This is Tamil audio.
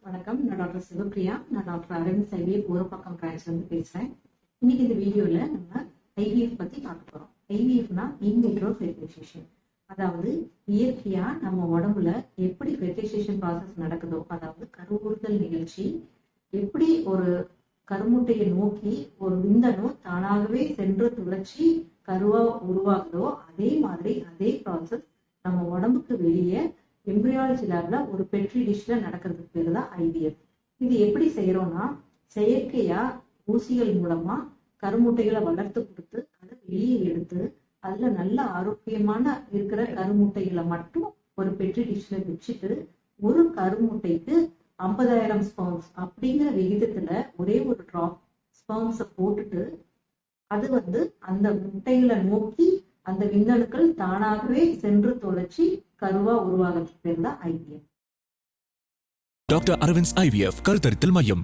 வணக்கம். நான் டாக்டர் சிவபிரியா. நான் டாக்டர் அரவிந்த் ஐவிஎஃப் ஊரப்பாக்கம் பிரான்ச்ல இருந்து பேசுறேன். இன்னைக்கு இந்த வீடியோல நம்ம ஐவிஎஃப் பத்தி பார்க்க போறோம். ஐவிஎஃப்னா இன்விட்ரோ ஃபெர்டிலைசேஷன். அதாவது இயற்கையா நம்ம உடம்புல எப்படி ஃபெர்டிலைசேஷன் ப்ராசஸ் நடக்குதோ, அதாவது கருவுறுதல் நிகழ்ச்சி எப்படி ஒரு கருமுட்டையை நோக்கி ஒரு விந்தணு தானாகவே சென்று துளைச்சி கருவா உருவாகுதோ, அதே மாதிரி அதே ப்ராசஸ் நம்ம உடம்புக்கு வெளியே எம்பிரியாலஜி லேப்ல ஒரு பெட்ரி டிஷ்ல நடக்கிறதுக்கு பேரு தான் ஐவிஎஃப். இது எப்படி செய்யறோம்னா, செயற்கையா ஊசிகள் மூலமா கருமுட்டைகளை வளர்த்து கொடுத்து அதை வெளியே எடுத்து அதுல நல்ல ஆரோக்கியமான இருக்கிற கருமுட்டைகளை மட்டும் ஒரு பெட்ரி டிஷ்ல வச்சுட்டு ஒரு கருமுட்டைக்கு 50,000 ஸ்பெர்ம்ஸ் அப்படிங்கிற விகிதத்துல ஒரே ஒரு டிராப் ஸ்பெர்ம்ஸை போட்டுட்டு அது அந்த முட்டைகளை நோக்கி அந்த விந்தணுக்கள் தானாகவே சென்று தொலைச்சி கருவா உருவாகிறதுக்கு பேர் தான் ஐவிஎஃப். டாக்டர் அரவிந்த் ஐவிஎஃப் கருத்தரித்தல் மையம்.